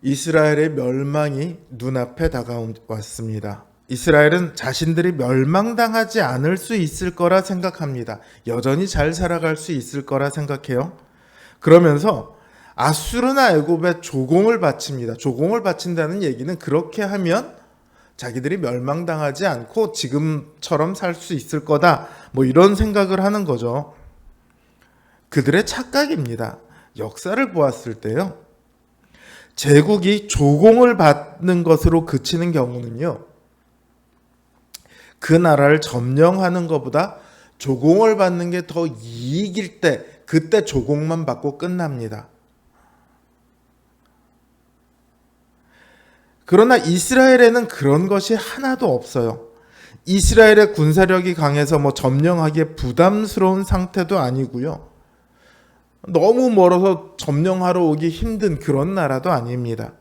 이스라엘의 멸망이 눈앞에 다가왔습니다. 이스라엘은 자신들이 멸망당하지 않을 수 있을 거라 생각합니다. 여전히 잘 살아갈 수 있을 거라 생각해요. 그러면서 아수르나 애굽에 조공을 바칩니다. 조공을 바친다는 얘기는 그렇게 하면 자기들이 멸망당하지 않고 지금처럼 살 수 있을 거다. 이런 생각을 하는 거죠. 그들의 착각입니다. 역사를 보았을 때요. 제국이 조공을 받는 것으로 그치는 경우는요. 그 나라를 점령하는 것보다 조공을 받는 게 더 이익일 때 그때 조공만 받고 끝납니다. 그러나 이스라엘에는 그런 것이 하나도 없어요. 이스라엘의 군사력이 강해서 점령하기에 부담스러운 상태도 아니고요. 너무 멀어서 점령하러 오기 힘든 그런 나라도 아닙니다.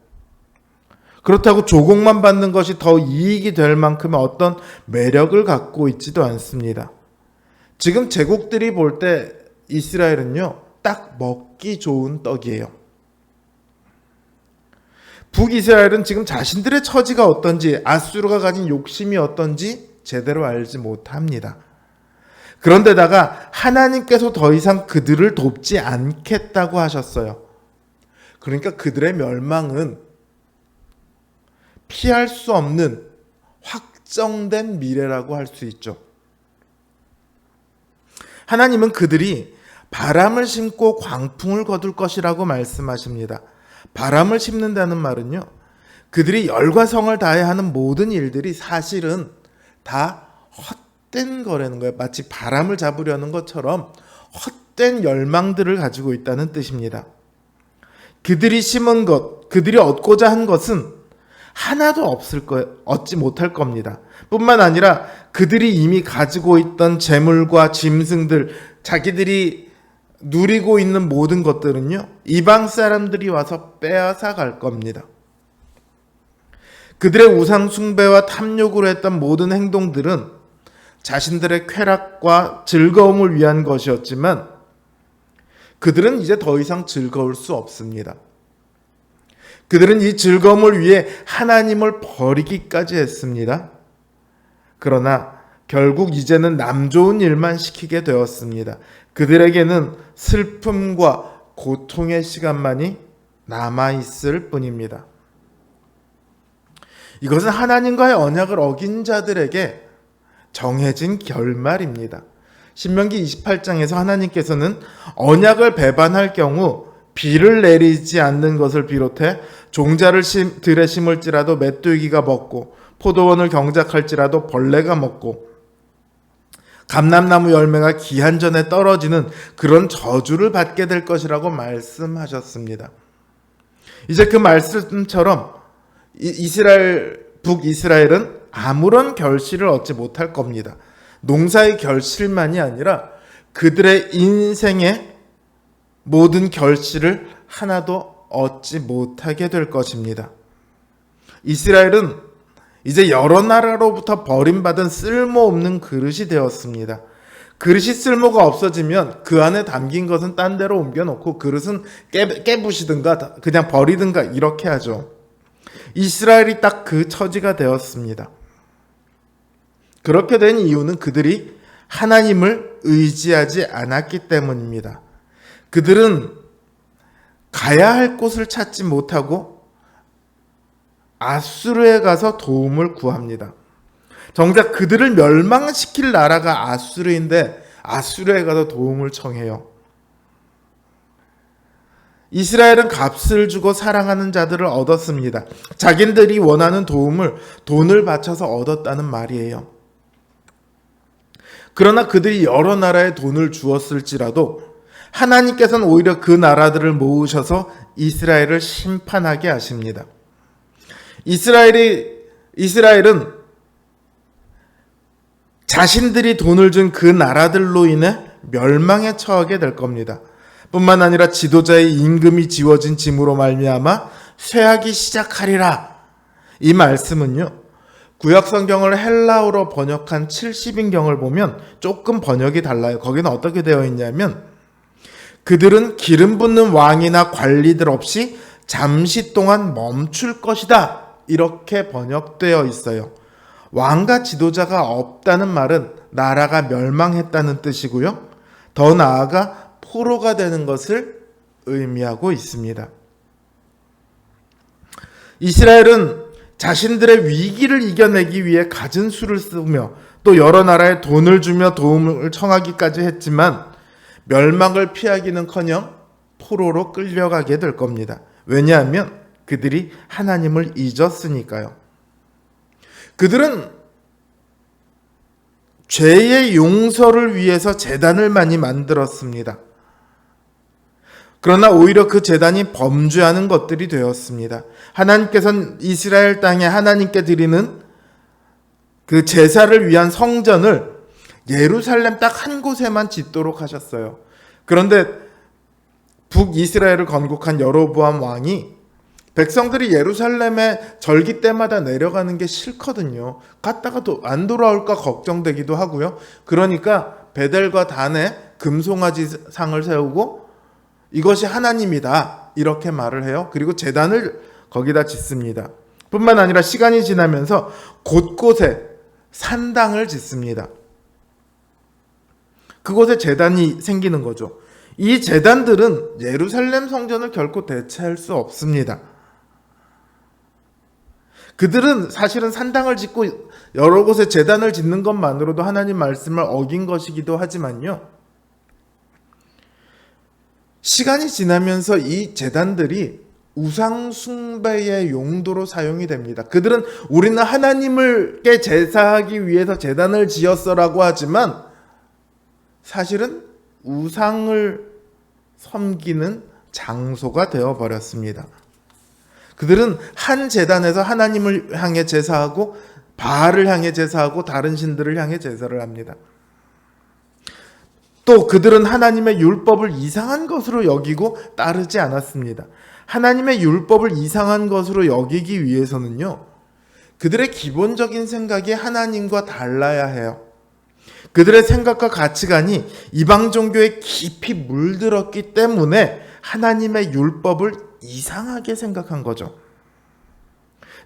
그렇다고 조공만 받는 것이 더 이익이 될 만큼의 어떤 매력을 갖고 있지도 않습니다. 지금 제국들이 볼 때 이스라엘은요, 딱 먹기 좋은 떡이에요. 북이스라엘은 지금 자신들의 처지가 어떤지, 아수르가 가진 욕심이 어떤지 제대로 알지 못합니다. 그런데다가 하나님께서 더 이상 그들을 돕지 않겠다고 하셨어요. 그러니까 그들의 멸망은 피할 수 없는 확정된 미래라고 할 수 있죠. 하나님은 그들이 바람을 심고 광풍을 거둘 것이라고 말씀하십니다. 바람을 심는다는 말은요, 그들이 열과 성을 다해 하는 모든 일들이 사실은 다 헛된 거라는 거예요. 마치 바람을 잡으려는 것처럼 헛된 열망들을 가지고 있다는 뜻입니다. 그들이 심은 것, 그들이 얻고자 한 것은 하나도 없을 거예요. 얻지 못할 겁니다. 뿐만 아니라 그들이 이미 가지고 있던 재물과 짐승들, 자기들이 누리고 있는 모든 것들은요, 이방 사람들이 와서 빼앗아 갈 겁니다. 그들의 우상 숭배와 탐욕으로 했던 모든 행동들은 자신들의 쾌락과 즐거움을 위한 것이었지만 그들은 이제 더 이상 즐거울 수 없습니다. 그들은 이 즐거움을 위해 하나님을 버리기까지 했습니다. 그러나 결국 이제는 남 좋은 일만 시키게 되었습니다. 그들에게는 슬픔과 고통의 시간만이 남아있을 뿐입니다. 이것은 하나님과의 언약을 어긴 자들에게 정해진 결말입니다. 신명기 28장에서 하나님께서는 언약을 배반할 경우 비를 내리지 않는 것을 비롯해 종자를 들에 심을지라도 메뚜기가 먹고 포도원을 경작할지라도 벌레가 먹고 감람나무 열매가 기한 전에 떨어지는 그런 저주를 받게 될 것이라고 말씀하셨습니다. 이제 그 말씀처럼 북이스라엘은 아무런 결실을 얻지 못할 겁니다. 농사의 결실만이 아니라 그들의 인생의 모든 결실을 하나도 얻지 못하게 될 것입니다. 이스라엘은 이제 여러 나라로부터 버림받은 쓸모없는 그릇이 되었습니다. 그릇이 쓸모가 없어지면 그 안에 담긴 것은 딴 데로 옮겨놓고 그릇은 깨부시든가 그냥 버리든가 이렇게 하죠. 이스라엘이 딱 그 처지가 되었습니다. 그렇게 된 이유는 그들이 하나님을 의지하지 않았기 때문입니다. 그들은 가야 할 곳을 찾지 못하고 아수르에 가서 도움을 구합니다. 정작 그들을 멸망시킬 나라가 아수르인데 아수르에 가서 도움을 청해요. 이스라엘은 값을 주고 사랑하는 자들을 얻었습니다. 자기들이 원하는 도움을 돈을 바쳐서 얻었다는 말이에요. 그러나 그들이 여러 나라에 돈을 주었을지라도 하나님께서는 오히려 그 나라들을 모으셔서 이스라엘을 심판하게 하십니다. 이스라엘은 자신들이 돈을 준 그 나라들로 인해 멸망에 처하게 될 겁니다. 뿐만 아니라 지도자의 임금이 지워진 짐으로 말미암아 쇠하기 시작하리라. 이 말씀은요, 구약 성경을 헬라어로 번역한 70인경을 보면 조금 번역이 달라요. 거기는 어떻게 되어 있냐면 그들은 기름 붓는 왕이나 관리들 없이 잠시 동안 멈출 것이다. 이렇게 번역되어 있어요. 왕과 지도자가 없다는 말은 나라가 멸망했다는 뜻이고요. 더 나아가 포로가 되는 것을 의미하고 있습니다. 이스라엘은 자신들의 위기를 이겨내기 위해 갖은 수를 쓰며 또 여러 나라에 돈을 주며 도움을 청하기까지 했지만 멸망을 피하기는커녕 포로로 끌려가게 될 겁니다. 왜냐하면 그들이 하나님을 잊었으니까요. 그들은 죄의 용서를 위해서 제단을 많이 만들었습니다. 그러나 오히려 그 제단이 범죄하는 것들이 되었습니다. 하나님께서는 이스라엘 땅에 하나님께 드리는 그 제사를 위한 성전을 예루살렘 딱 한 곳에만 짓도록 하셨어요. 그런데 북이스라엘을 건국한 여로보암 왕이 백성들이 예루살렘에 절기 때마다 내려가는 게 싫거든요. 갔다가 또 안 돌아올까 걱정되기도 하고요. 그러니까 베델과 단에 금송아지 상을 세우고 이것이 하나님이다 이렇게 말을 해요. 그리고 제단을 거기다 짓습니다. 뿐만 아니라 시간이 지나면서 곳곳에 산당을 짓습니다. 그곳에 제단이 생기는 거죠. 이 제단들은 예루살렘 성전을 결코 대체할 수 없습니다. 그들은 사실은 산당을 짓고 여러 곳에 제단을 짓는 것만으로도 하나님 말씀을 어긴 것이기도 하지만요. 시간이 지나면서 이 제단들이 우상 숭배의 용도로 사용이 됩니다. 그들은 우리는 하나님을께 제사하기 위해서 제단을 지었어라고 하지만 사실은 우상을 섬기는 장소가 되어버렸습니다. 그들은 한 제단에서 하나님을 향해 제사하고 바알을 향해 제사하고 다른 신들을 향해 제사를 합니다. 또 그들은 하나님의 율법을 이상한 것으로 여기고 따르지 않았습니다. 하나님의 율법을 이상한 것으로 여기기 위해서는요, 그들의 기본적인 생각이 하나님과 달라야 해요. 그들의 생각과 가치관이 이방 종교에 깊이 물들었기 때문에 하나님의 율법을 이상하게 생각한 거죠.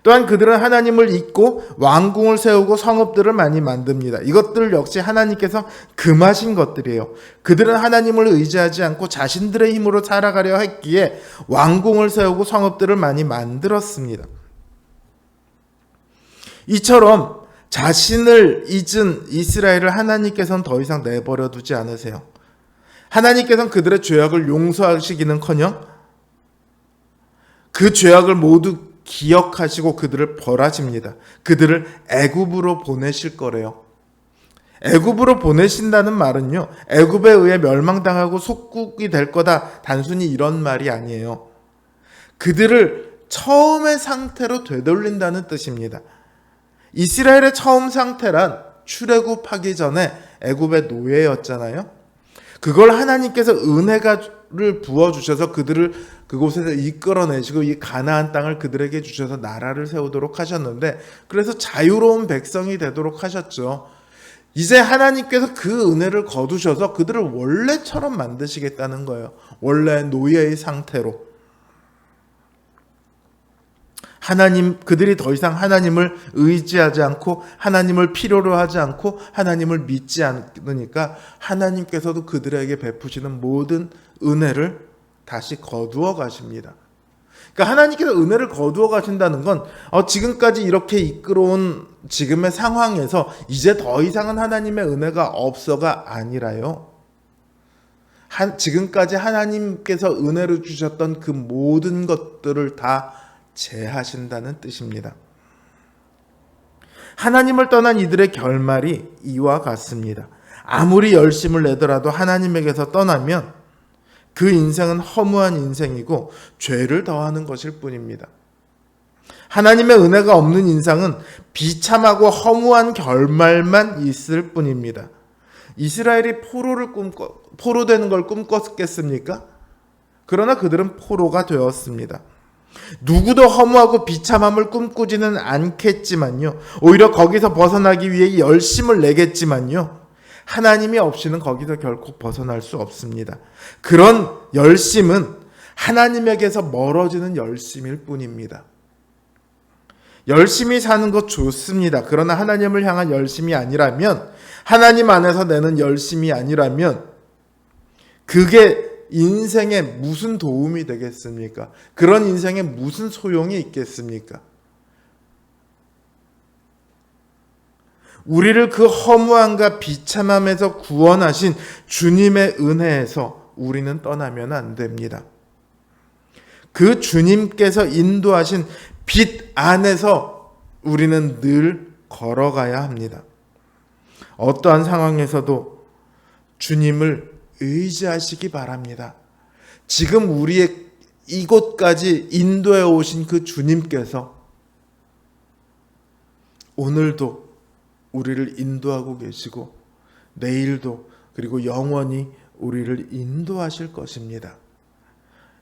또한 그들은 하나님을 잊고 왕궁을 세우고 성읍들을 많이 만듭니다. 이것들 역시 하나님께서 금하신 것들이에요. 그들은 하나님을 의지하지 않고 자신들의 힘으로 살아가려 했기에 왕궁을 세우고 성읍들을 많이 만들었습니다. 이처럼 자신을 잊은 이스라엘을 하나님께서는 더 이상 내버려 두지 않으세요. 하나님께서는 그들의 죄악을 용서하시기는커녕 그 죄악을 모두 기억하시고 그들을 벌하십니다. 그들을 애굽으로 보내실 거래요. 애굽으로 보내신다는 말은요, 애굽에 의해 멸망당하고 속국이 될 거다, 단순히 이런 말이 아니에요. 그들을 처음의 상태로 되돌린다는 뜻입니다. 이스라엘의 처음 상태란 출애굽하기 전에 애굽의 노예였잖아요. 그걸 하나님께서 은혜를 부어주셔서 그들을 그곳에서 이끌어내시고 이 가나안 땅을 그들에게 주셔서 나라를 세우도록 하셨는데, 그래서 자유로운 백성이 되도록 하셨죠. 이제 하나님께서 그 은혜를 거두셔서 그들을 원래처럼 만드시겠다는 거예요. 원래 노예의 상태로. 그들이 더 이상 하나님을 의지하지 않고 하나님을 필요로 하지 않고 하나님을 믿지 않으니까 하나님께서도 그들에게 베푸시는 모든 은혜를 다시 거두어 가십니다. 그러니까 하나님께서 은혜를 거두어 가신다는 건 지금까지 이렇게 이끌어온 지금의 상황에서 이제 더 이상은 하나님의 은혜가 없어가 아니라요. 지금까지 하나님께서 은혜를 주셨던 그 모든 것들을 다 제하신다는 뜻입니다. 하나님을 떠난 이들의 결말이 이와 같습니다. 아무리 열심을 내더라도 하나님에게서 떠나면 그 인생은 허무한 인생이고 죄를 더하는 것일 뿐입니다. 하나님의 은혜가 없는 인생은 비참하고 허무한 결말만 있을 뿐입니다. 이스라엘이 포로 되는 걸 꿈꿨겠습니까? 그러나 그들은 포로가 되었습니다. 누구도 허무하고 비참함을 꿈꾸지는 않겠지만요, 오히려 거기서 벗어나기 위해 열심을 내겠지만요, 하나님이 없이는 거기서 결코 벗어날 수 없습니다. 그런 열심은 하나님에게서 멀어지는 열심일 뿐입니다. 열심히 사는 것 좋습니다. 그러나 하나님을 향한 열심이 아니라면, 하나님 안에서 내는 열심이 아니라면 그게 인생에 무슨 도움이 되겠습니까? 그런 인생에 무슨 소용이 있겠습니까? 우리를 그 허무함과 비참함에서 구원하신 주님의 은혜에서 우리는 떠나면 안 됩니다. 그 주님께서 인도하신 빛 안에서 우리는 늘 걸어가야 합니다. 어떠한 상황에서도 주님을 의지하시기 바랍니다. 지금 우리의 이곳까지 인도해 오신 그 주님께서 오늘도 우리를 인도하고 계시고 내일도 그리고 영원히 우리를 인도하실 것입니다.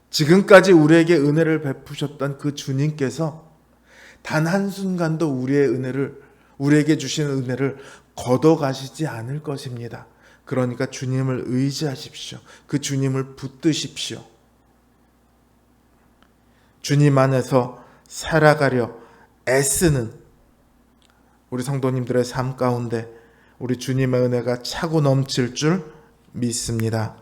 지금까지 우리에게 은혜를 베푸셨던 그 주님께서 단 한순간도 우리에게 주신 은혜를 걷어가시지 않을 것입니다. 그러니까 주님을 의지하십시오. 그 주님을 붙드십시오. 주님 안에서 살아가려 애쓰는 우리 성도님들의 삶 가운데 우리 주님의 은혜가 차고 넘칠 줄 믿습니다.